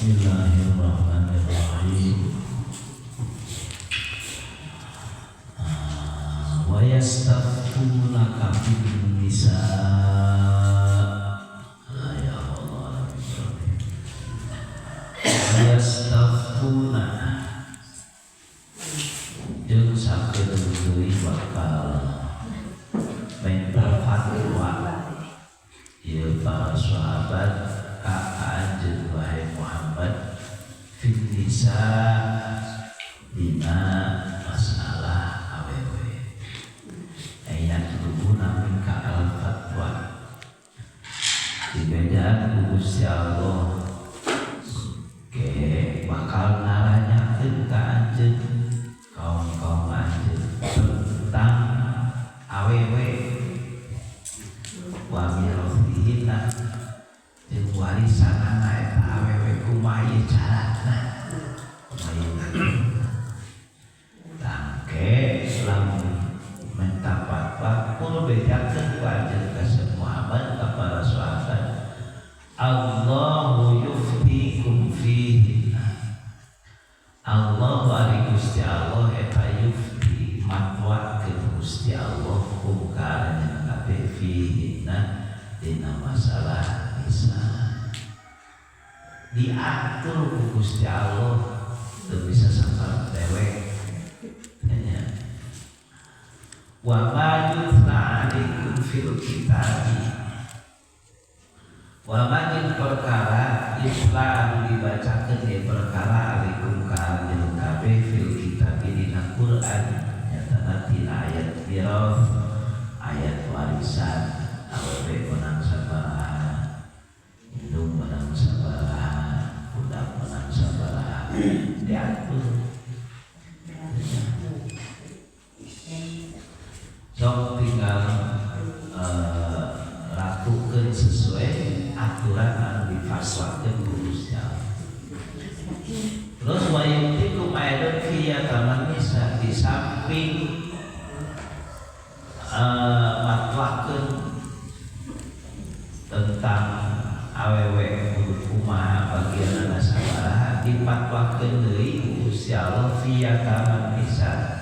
Bismillahirrahmanirrahim. Wa yastaftunaka fin nisaa. Ya Allah. Wa yastaftuna jeung sakeun deui bakal minta fatwa ieu para sahabat ka anjeun wahai Muhammad fin nisaa dina masalah awewe. Ayat luhuna minka al-fatwa dibedaan ku Gusti Allah ke bakal naranyakeun ka anjeun kaum anjeun tentang awewe wa mirasihina jeung warisanana eta awewe kumaha ieu carana tangke lamun minta fatwa kul bedakeun ku anjeun ka Muhammad ka para sahabat Allahu yuftikum fihi. Allah ari Gusti Allah eta yufti matwakeun Gusti Allah hukumna kabeh fihi dina masalah nisa diatur ku Gusti Allah teu bisa sampai dewek nya wa ma yutla alaikum fil kitabi wa ma perkara yutla anu dibacakeun ye perkara alaikum ka anjeun kabeh fil kitabi dina Quran nyatana tina ayat mirath ayat warisan awewe menang sabaraha indung menang sabaraha budak menang sabaraha diatur sok tinggal lakukeun sesuai aturan anu difatwakeun ku Gusti Allah. Terus wa yutikum ayatun fi yataman nisa di samping matwakeun tentang awewe kumaha bagianna sabaraha dipatwakeun deui ku Gusti Allah fi yataman nisa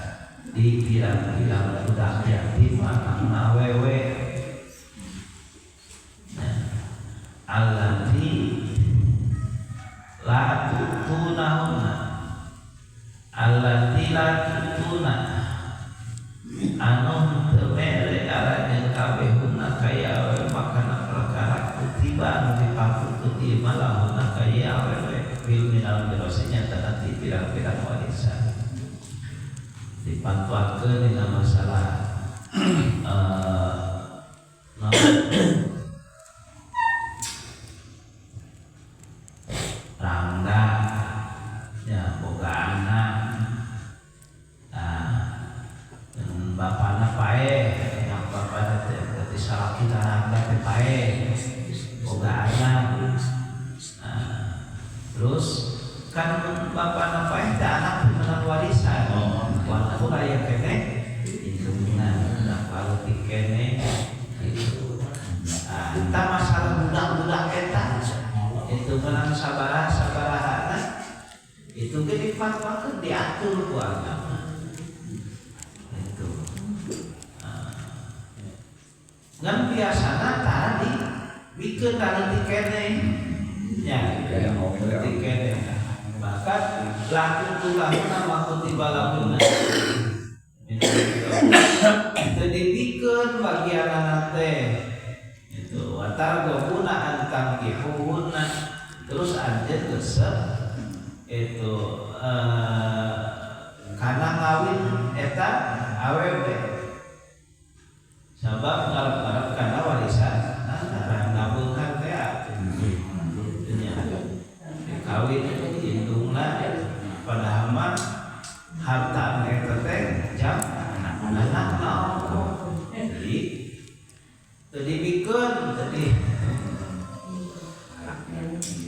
di pirang-pirang budak yatim anak awewe allati la tutunahunna allati la tutuna anu teu mere arajeun kabehunna kaya awewe makana perkara kutiba anu dipakukeun ieu mah lahunna kaya awewe fil minal mirasnya tana ti pirang-pirang warisan dipatwakeun dina masalah rangda ya boga anak bapana pae yang bapana teh salaki rangda teh pae boga anak terus kan bapana pae teh anak menang warisan walaupun aya kene indungna da kalau dikene itu entah masalah budak-budak eta itu menang sabaraha itu ge difatwakeun diatur ku agama itu ngan biasana tadi bikin tadi dikene nya dikene bahkan laku tulahna waktu tiba lakunna jadi bikin bagian teh itu watar gobuna antang kihuna terus anjeun resep itu kana ngawin eta awewe sabab ngarep-ngarep kana warisan nabungkan teh nya kawin indungna padahal mah harta eta teh jam anak-anak jadi tadi bikeun tadi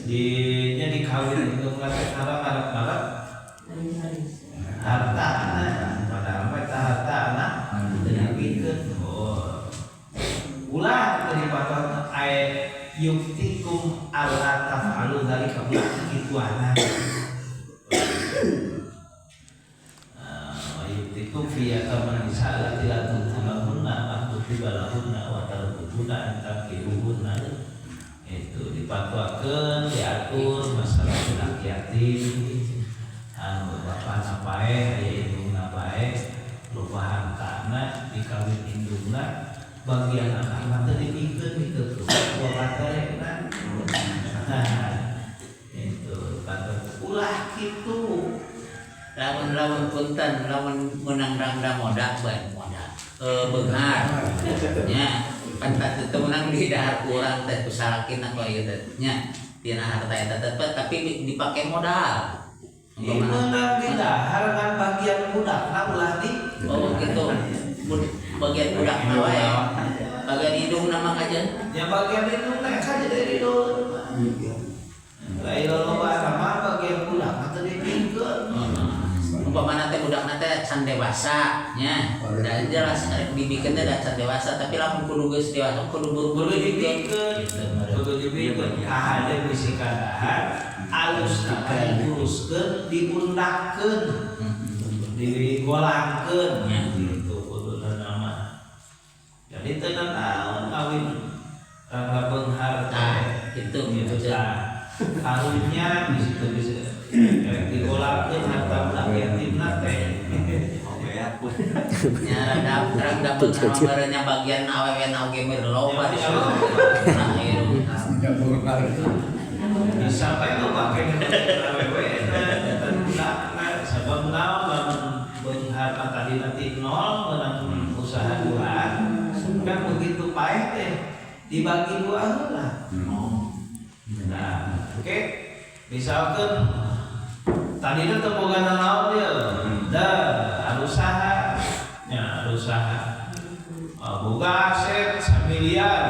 dinya dikawin indungna teh ngarep-ngarep gunaan takibuhuna itu dipatuakeun diatur masalah anak yatim anu bapak napae aya indungna bae perubahan tanah dikawin indungna bagian anak teh dipikeun itu tuh bapak itu kata ulah kitu lawan punten lawan menang rangda modak bae modak beunghar nya kan teu menang di dahar urang teh kusalakin aku ieu teh nya tina harta eta tapi dipake modal menang di dahar kan bagian budakna ulah di oh gitu bagian budakna wae bagian hidung nama kajen ya bagian hidung teh aja dari hidung lain loba nama bagian budakna teh dipikeun umpamana teh budakna teh can dewasa nya da jelas dibikeun teh da can dewasa tapi lamun kudu geus dewasa kudu buru-buru dibikeun kudu dibikeun kahade bisi kadahar alus diuruskeun diundangkeun digolangkeun gitu kuduna nama jadi teu naon kawin rangga beunghar itu karunya di situ bisa digolangkeun harta budak yatimna teh nya rada beunghar nya bagian awewe oge loba di situ nah ieu bisa bae lo pake awewe dan budakna sabab naon beunghar tadi nanti nol menang usaha duaan kan begitu paeh teh dibagi dua heula. Nah, oke. Misalkan tadi itu tembogana naon dia, usaha, nya usaha, boga aset 1 miliar,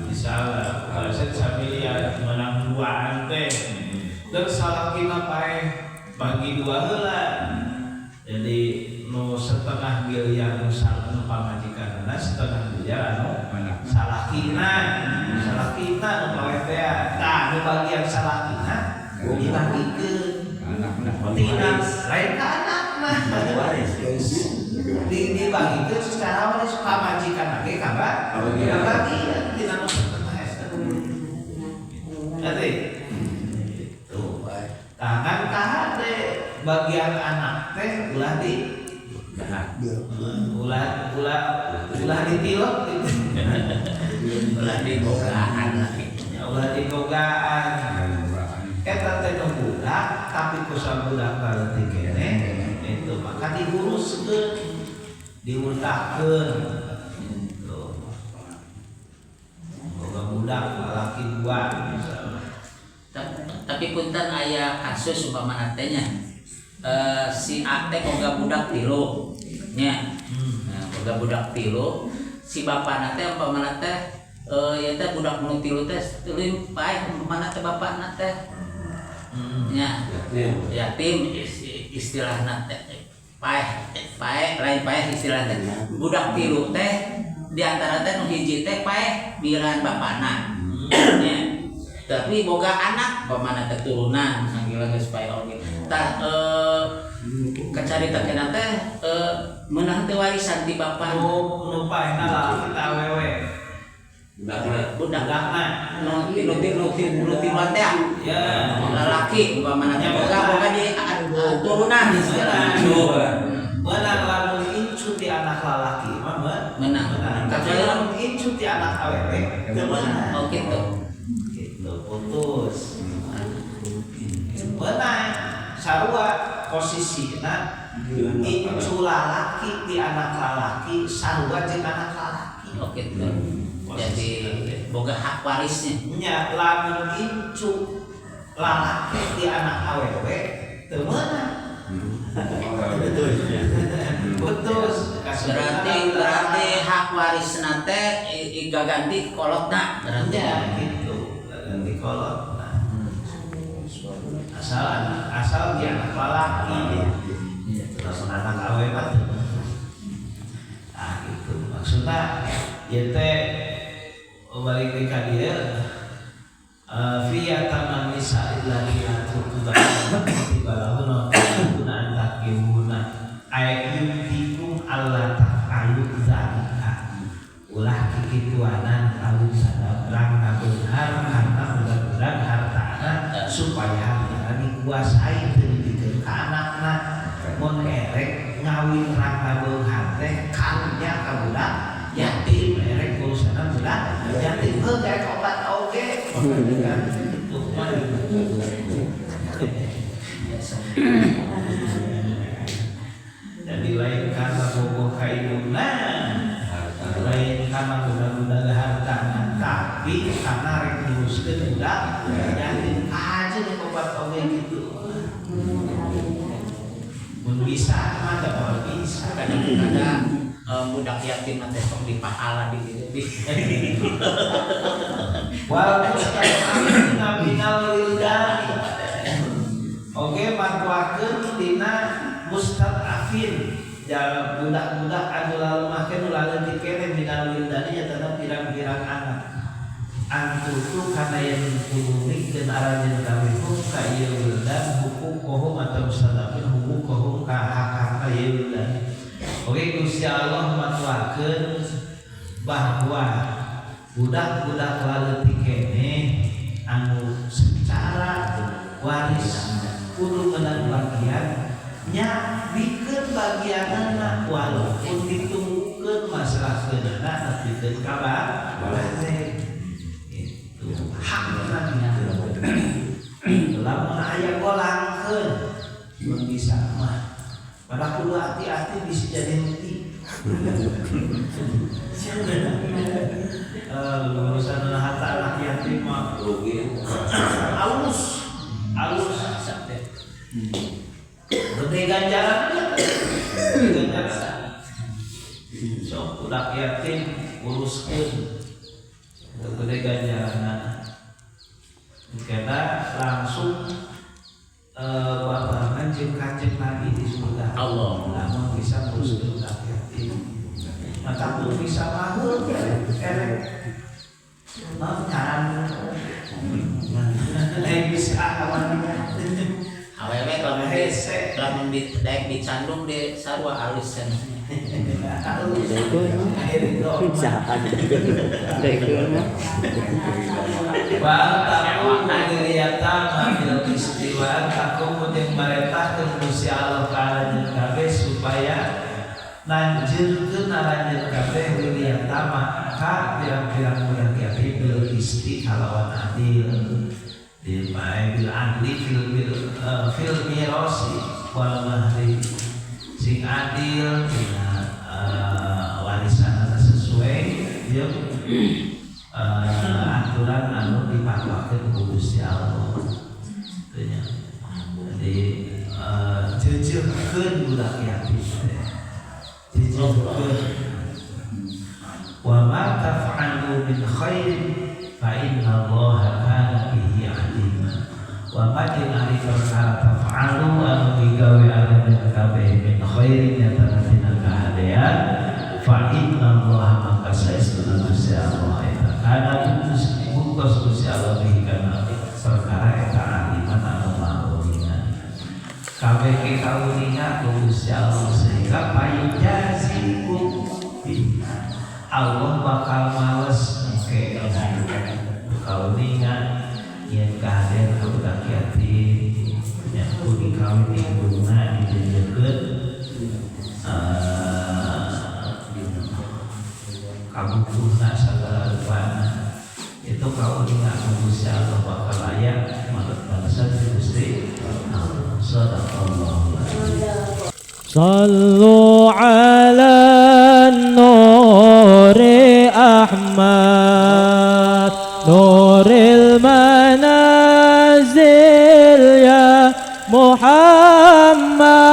misalnya aset 1 miliar menang duaan teh, dan salakina paeh bagi dua heula, jadi nu setengah miliar misal nu pamajikanna setengah miliar anu salakina nu pawe teh tah nu bagian salakina dibagikeun tina lain ka anakna dibagikeun secara waris pamajikan ge kabar bagian tina nu setengah eta ate itu tangan kahade bagian anak teh ulah di ulah ditilok ulah dibogaan ulah dibogaan eta teh budak tapi kusam budak berarti kene itu maka diuruskeun diundahkeun itu boga budak laki dua misalnya tapi punten aya kasus umpamana teh nya si A teh boga budak 3 nya boga budak 3 si bapana teh umpamana teh ya teh budak nu 3 teh teuing paeh umpamana teh bapana teh nya yatim istilahna teh paeh lain paeh istilahna budak 3 teh di antara teh nu hiji teh paeh biran bapana nya tapi boga anak umpamana teh turunan sanggila geus paeh oge tah kacarita kena teh meunang teu warisan ti bapa nu paehna lalaki teh awewe budakna nu tiluan teh ya lalaki umpamana teh boga di turunan istilahna meunang lamun incu ti anak lalaki mah meunang kecuali lamun incu ti anak awewe teu meunang oh kitu putus meunang sarua posisina incu lalaki di anak lalaki sarua jeung anak lalaki oke jadi boga hak warisnya nya lamun incu lalaki di anak awewe teu meunang putus berarti hak warisna teh gaganti kolotna berarti gitu ganti kolot asal dia anak laki terus anak awewe mah gitu maksudnya ya teh balik ke dia via taman nisa illallina tuqbala tibalahuna gunaan takimuna ayat yutikum Allah ta'alu zalika ulah kikituanan kawin raka beunghar teh karunya ka budak yatim erek urusana budak yatim heuh kayak obat oge jadi lain karena boboh kainuna lain karena budak-budak harta tapi karena rek nguruskeun budak yatim aja nih obat oge gitu. Mun bisa mah da bisa kadang-kadang budak yatim nanti sok dipahala di wal mustaqim binal wildani oge matwakeun dina mustadafin ja budak-budak anu lalemakeun laleutik keneh binal wildani nya pirang-pirang anak antutu kana yang kumumikeun arajeun kami ka ieu wildan hukukohum atau mustadafin hukukohum ka hak-hak ieu wildan. Oke, Gusti Allah matwakeun bahwa budak-budak laleutik keneh anu secara waris kudu meunang bagian nya bikeun bagianna walaupun ditunggukeun masalah keunana tapi teu kabar itu hakna lamun aya golangkeun mun bisa mah pada kudu hati-hati bisa jadi rugi. Urusan harta anak yatim mah rugi. Alus. Gede ganjaran. Sok budak yatim uruskeun. Gede ganjaran. Kita langsung wabahan jeung Kanjeng Nabi di surga. Allah. Namun bisa nguruskeun budak yatim. Mata pun bisa mahal erek. Nah, nyaran. Bisa awannya. Awewe lamun daek dicandung di sarua alus cenah. Wa ta'ala bil istiwa takum jeung marentahkeun Gusti Allah ka kabeh supaya lanjutkeun aranjeun kabeh wiliyatama ka pirang-pirang budak yatim bil isti kalawan adil bil bil adli fil mirasi wal mahri sing adil warisan sesuai jeung aturan anu dipatwakeun ku Gusti Allah. Jadi jejehkeun budak yatim jejehkeun wa ma taf'alu min khairin fa inna Allaha kana bihi alima wa ma ari perkara taf'alu anu digawe aranjeun kabeh min khairin nyata tina kahadean fa inna Allaha maka saestuna Gusti Allah eta kana bungkus Gusti Allah bihi kana perkara eta aliman anu ma'ulingan kabeh ke kaulingan ku Gusti Allah sehingga payujasikum Allah bakal males ke kaulingan yang kahadean ka budak yatim yang kudu dikawin ibuna dijeukeun kabutuhna sagala rupana itu kaulingan ku Gusti Allah bakal aya balasan Gusti Allah. Sadaqallahu Sallu ala nuri Ahmad nuril manazil ya Muhammad